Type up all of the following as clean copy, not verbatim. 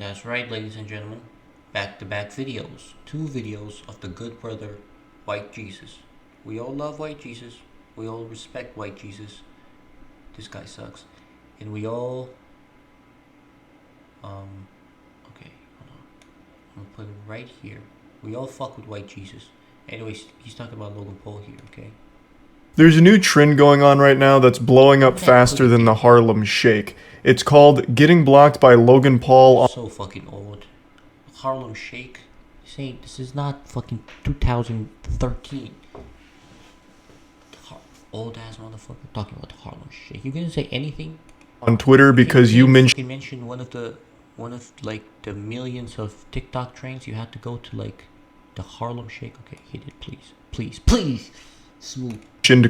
That's right, ladies and gentlemen. Back-to-back videos. Two videos of the good brother, White Jesus. We all love White Jesus. We all respect White Jesus. This guy sucks. And we all... Okay, hold on. I'm gonna put it right here. We all fuck with White Jesus. Anyways, he's talking about Logan Paul here, okay? There's a new trend going on right now that's blowing up faster than the Harlem Shake. It's called getting blocked by Logan Paul. So fucking old. Harlem Shake? This is not fucking 2013. Old ass motherfucker talking about the Harlem Shake. You gonna say anything On Twitter because you mentioned one of like the millions of TikTok trends. You had to go to like the Harlem Shake. Okay, hit it, please. Smooth.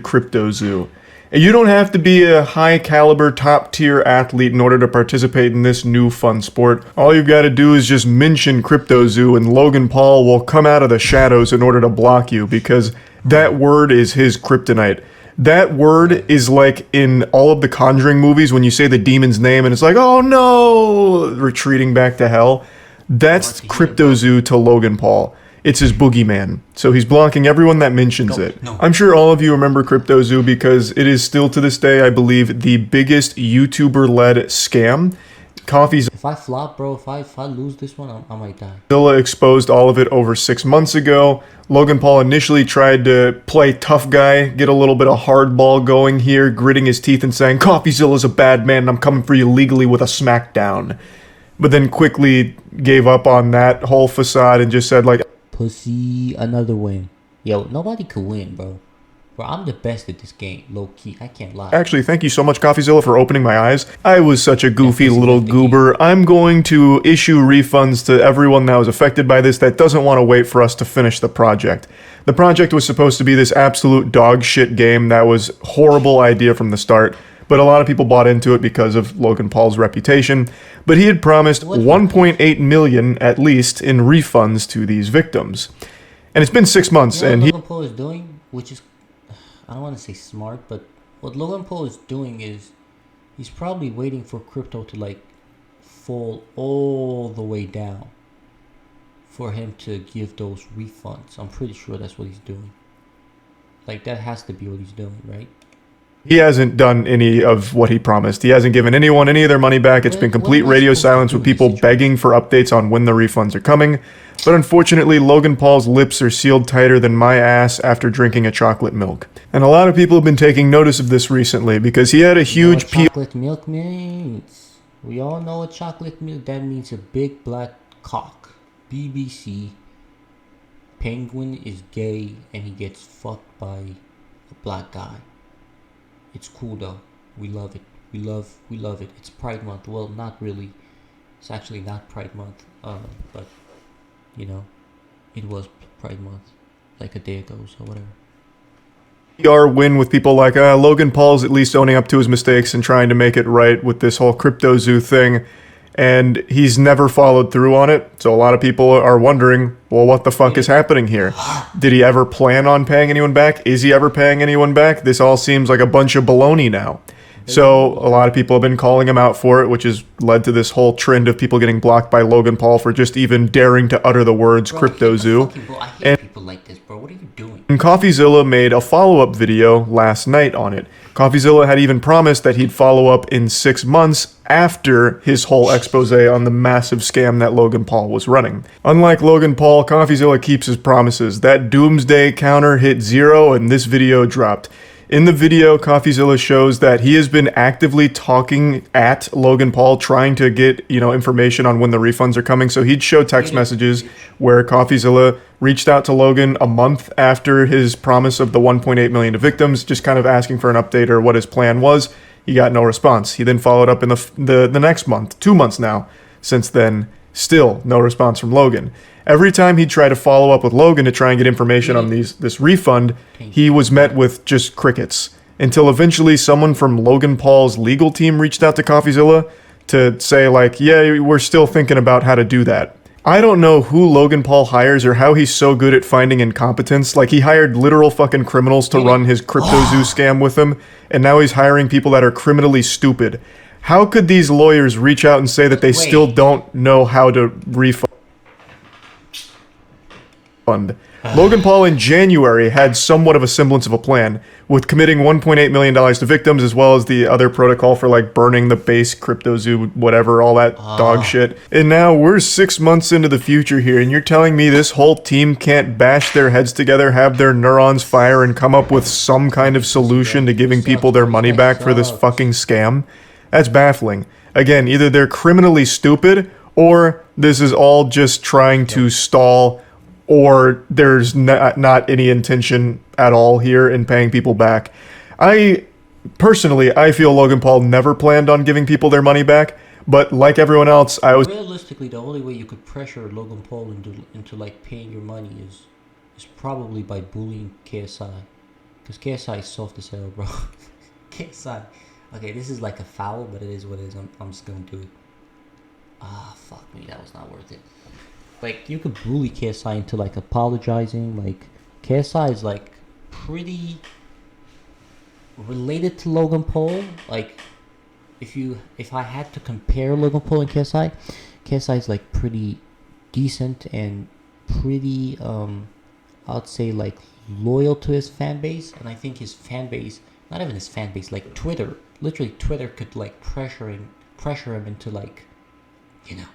Crypto Zoo. And you don't have to be a high caliber top tier athlete in order to participate in this new fun sport. All you've got to do is just mention Crypto Zoo and Logan Paul will come out of the shadows in order to block you because that word is his kryptonite. That word is like in all of the Conjuring movies when you say the demon's name and it's like, oh no, retreating back to hell. That's Crypto Zoo to Logan Paul. It's his boogeyman. So he's blocking everyone that mentions it. No. I'm sure all of you remember Crypto Zoo because it is still to this day, I believe, the biggest YouTuber-led scam. If I flop, bro, if I lose this one, I might die. Zilla exposed all of it over 6 months ago. Logan Paul initially tried to play tough guy, get a little bit of hardball going here, gritting his teeth and saying, CoffeeZilla's a bad man and I'm coming for you legally with a smackdown. But then quickly gave up on that whole facade and just said like, pussy, another win. Yo, nobody could win, bro. Bro, I'm the best at this game, low-key. I can't lie. Actually, thank you so much, CoffeeZilla, for opening my eyes. I was such a goofy little goober. I'm going to issue refunds to everyone that was affected by this that doesn't want to wait for us to finish the project. The project was supposed to be this absolute dog shit game that was a horrible idea from the start, but a lot of people bought into it because of Logan Paul's reputation. But he had promised 1.8 million at least in refunds to these victims. And it's been 6 months, and Logan Paul is doing, which is, I don't want to say smart, but what Logan Paul is doing is he's probably waiting for crypto to like fall all the way down for him to give those refunds. I'm pretty sure that's what he's doing. Like that has to be what he's doing, right? He hasn't done any of what he promised. He hasn't given anyone any of their money back. It's been complete radio silence with people begging for updates on when the refunds are coming. But unfortunately, Logan Paul's lips are sealed tighter than my ass after drinking a chocolate milk. And a lot of people have been taking notice of this recently because he had a huge chocolate milk means. We all know what chocolate milk, that means a big black cock. BBC. Penguin is gay and he gets fucked by a black guy. It's cool though. We love it. We love it. It's Pride Month. Well, not really. It's actually not Pride Month. But you know, it was Pride Month like a day ago, so whatever. PR win with people like Logan Paul's at least owning up to his mistakes and trying to make it right with this whole Crypto Zoo thing. And he's never followed through on it. So a lot of people are wondering, well, what the fuck is happening here? Did he ever plan on paying anyone back? Is he ever paying anyone back? This all seems like a bunch of baloney now. So a lot of people have been calling him out for it, which has led to this whole trend of people getting blocked by Logan Paul for just even daring to utter the words Crypto Zoo. I hate people like this, bro. What are you doing? And CoffeeZilla made a follow-up video last night on it. CoffeeZilla had even promised that he'd follow up in 6 months after his whole expose on the massive scam that Logan Paul was running. Unlike Logan Paul, CoffeeZilla keeps his promises. That doomsday counter hit 0 and this video dropped. In the video, CoffeeZilla shows that he has been actively talking at Logan Paul, trying to get, information on when the refunds are coming. So he'd show text messages where CoffeeZilla reached out to Logan a month after his promise of the 1.8 million to victims, just kind of asking for an update or what his plan was. He got no response. He then followed up in the next month, 2 months now. Since then, still no response from Logan. Every time he'd try to follow up with Logan to try and get information on this refund, he was met with just crickets. Until eventually someone from Logan Paul's legal team reached out to CoffeeZilla to say like, yeah, we're still thinking about how to do that. I don't know who Logan Paul hires or how he's so good at finding incompetence. Like, he hired literal fucking criminals to run his Crypto Zoo scam with him, and now he's hiring people that are criminally stupid. How could these lawyers reach out and say that they still don't know how to refund? Logan Paul in January had somewhat of a semblance of a plan, with committing $1.8 million to victims, as well as the other protocol for like burning the base crypto zoo, whatever, all that dog shit. And now we're 6 months into the future here, and you're telling me this whole team can't bash their heads together, have their neurons fire, and come up with some kind of solution to giving people their money back for this fucking scam? That's baffling. Again, either they're criminally stupid, or this is all just trying to stall, or there's not any intention at all here in paying people back. Personally, I feel Logan Paul never planned on giving people their money back, but like everyone else, I was... Realistically, the only way you could pressure Logan Paul into like paying your money is probably by bullying KSI. Because KSI is soft as hell, bro. KSI. Okay, this is like a foul, but it is what it is. I'm just gonna do it. Fuck me, that was not worth it. Like, you could bully KSI into like apologizing. Like, KSI is like pretty related to Logan Paul. Like, if I had to compare Logan Paul and KSI is like pretty decent and pretty I'd say like loyal to his fan base. And I think his fan base, not even his fan base, like Twitter, literally Twitter could like pressure him into like, you know,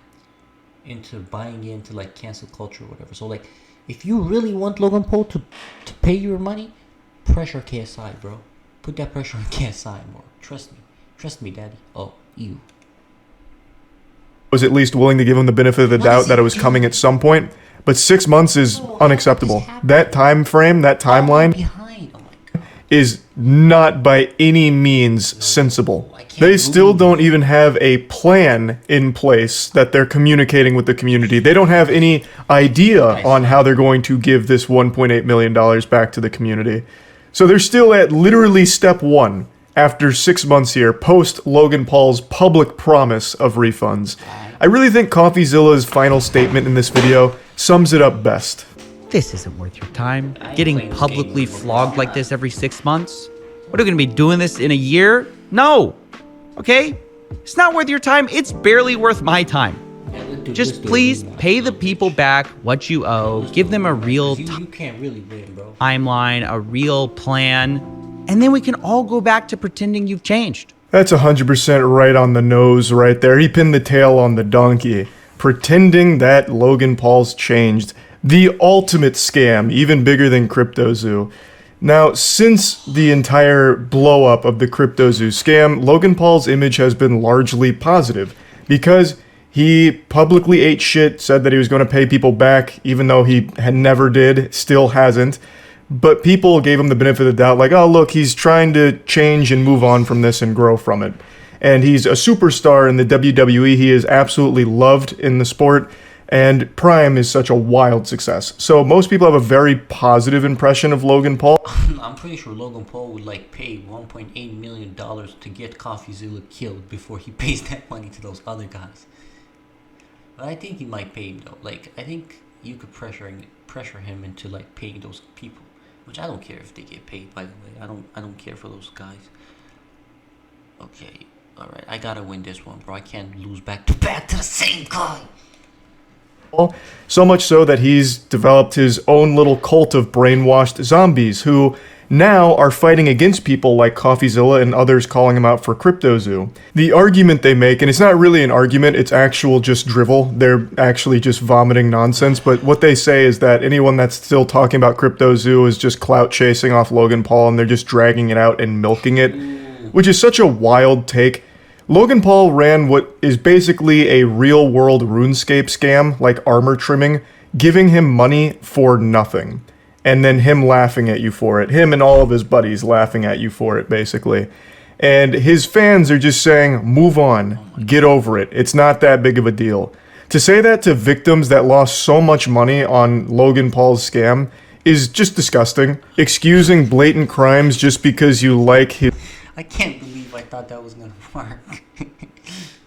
into buying into like cancel culture or whatever. So like, if you really want Logan Paul to pay your money, pressure KSI, bro. Put that pressure on KSI more. Trust me, daddy. Oh, you was at least willing to give him the benefit of the doubt that it was coming at some point, but 6 months is unacceptable. That time frame, that timeline is not by any means sensible. They still don't even have a plan in place that they're communicating with the community. They don't have any idea on how they're going to give this $1.8 million back to the community. So they're still at literally step one after 6 months here, post Logan Paul's public promise of refunds. I really think CoffeeZilla's final statement in this video sums it up best. This isn't worth your time. Getting publicly flogged like this every 6 months? What are we going to be doing this in a year? No. Okay? It's not worth your time. It's barely worth my time. Just please pay the people back what you owe. Give them a real timeline, a real plan, and then we can all go back to pretending you've changed. That's 100% right on the nose right there. He pinned the tail on the donkey. Pretending that Logan Paul's changed. The ultimate scam, even bigger than CryptoZoo. Now, since the entire blow-up of the CryptoZoo scam, Logan Paul's image has been largely positive because he publicly ate shit, said that he was going to pay people back, even though he never did, still hasn't. But people gave him the benefit of the doubt, like, oh, look, he's trying to change and move on from this and grow from it. And he's a superstar in the WWE. He is absolutely loved in the sport. And Prime is such a wild success. So most people have a very positive impression of Logan Paul. I'm pretty sure Logan Paul would like pay $1.8 million to get CoffeeZilla killed before he pays that money to those other guys. But I think he might pay him though. Like, I think you could pressure him into like paying those people, which I don't care if they get paid, by the way. I don't care for those guys. Okay, all right, I gotta win this one, bro. I can't lose back to the same guy. So much so that he's developed his own little cult of brainwashed zombies who now are fighting against people like CoffeeZilla and others calling him out for CryptoZoo. The argument they make, and it's not really an argument, it's actual just drivel. They're actually just vomiting nonsense, but what they say is that anyone that's still talking about CryptoZoo is just clout chasing off Logan Paul and they're just dragging it out and milking it, which is such a wild take. Logan Paul ran what is basically a real-world RuneScape scam, like armor trimming, giving him money for nothing. And then him laughing at you for it. Him and all of his buddies laughing at you for it, basically. And his fans are just saying, move on, get over it. It's not that big of a deal. To say that to victims that lost so much money on Logan Paul's scam is just disgusting. Excusing blatant crimes just because you like his... I can't believe I thought that was gonna work.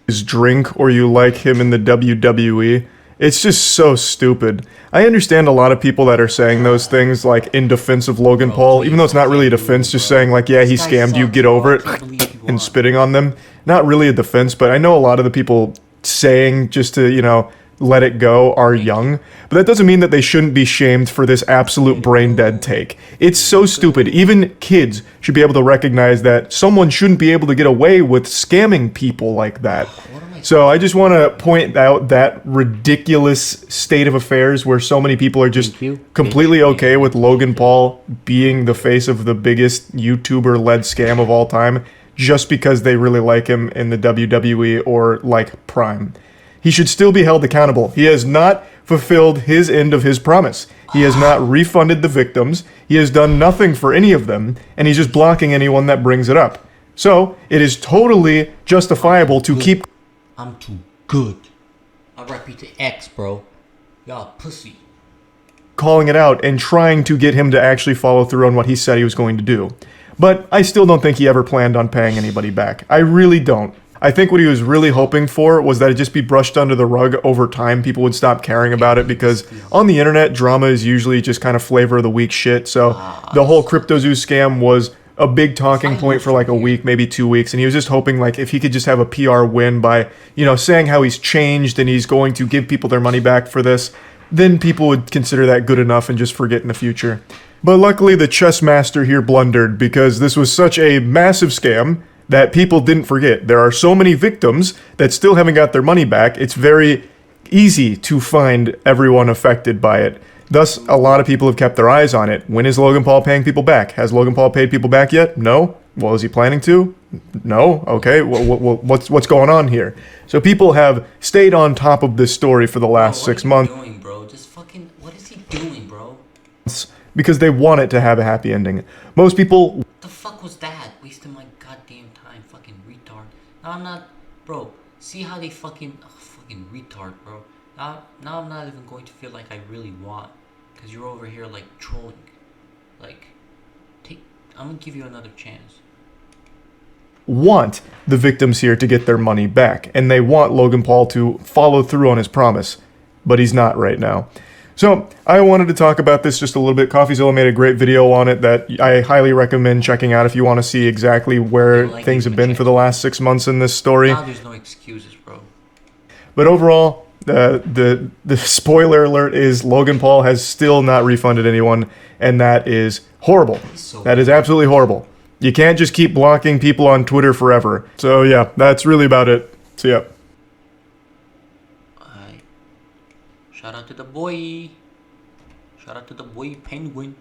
his drink or you like him in the WWE. It's just so stupid. I understand a lot of people that are saying those things like in defense of Logan Paul, even though it's not really a defense, just saying like, yeah, he scammed you, get over it. and spitting on them. Not really a defense, but I know a lot of the people saying just to, let it go are young. But that doesn't mean that they shouldn't be shamed for this absolute brain dead take. It's so stupid. Even kids should be able to recognize that someone shouldn't be able to get away with scamming people like that. So I just want to point out that ridiculous state of affairs where so many people are just completely okay with Logan Paul being the face of the biggest YouTuber-led scam of all time just because they really like him in the WWE or like Prime. He should still be held accountable. He has not fulfilled his end of his promise. He has not refunded the victims. He has done nothing for any of them, and he's just blocking anyone that brings it up. So it is totally justifiable to keep... I'm too good. I'll rap you to X, bro. Y'all pussy. calling it out and trying to get him to actually follow through on what he said he was going to do. But I still don't think he ever planned on paying anybody back. I really don't. I think what he was really hoping for was that it'd just be brushed under the rug over time. People would stop caring about it because on the internet, drama is usually just kind of flavor of the week shit. So the whole Jesuse scam was a big talking point for like a week, maybe 2 weeks. And he was just hoping like if he could just have a PR win by, you know, saying how he's changed and he's going to give people their money back for this, then people would consider that good enough and just forget in the future. But luckily the chess master here blundered because this was such a massive scam that people didn't forget. There are so many victims that still haven't got their money back. It's very easy to find everyone affected by it. Thus, a lot of people have kept their eyes on it. When is Logan Paul paying people back? Has Logan Paul paid people back yet? No. Well, is he planning to? No. Okay. What's going on here? So people have stayed on top of this story for the last 6 months. What is he doing, bro? Just fucking, what is he doing, bro? Because they want it to have a happy ending. Most people... What the fuck was that? Wasting my goddamn time, fucking retard. Now I'm not... Bro, see how they fucking... Oh, fucking retard, bro. Now I'm not even going to feel like I really want. Because you're over here, like, trolling. Like, I'm gonna give you another chance. Want the victims here to get their money back. And they want Logan Paul to follow through on his promise. But he's not right now. So, I wanted to talk about this just a little bit. CoffeeZilla made a great video on it that I highly recommend checking out if you want to see exactly where things have been for the last 6 months in this story. Now there's no excuses, bro. But overall, the spoiler alert is Logan Paul has still not refunded anyone, and that is horrible. That is absolutely horrible. You can't just keep blocking people on Twitter forever. So yeah, that's really about it. See ya. Shout out to the boy. Shout out to the boy Penguin.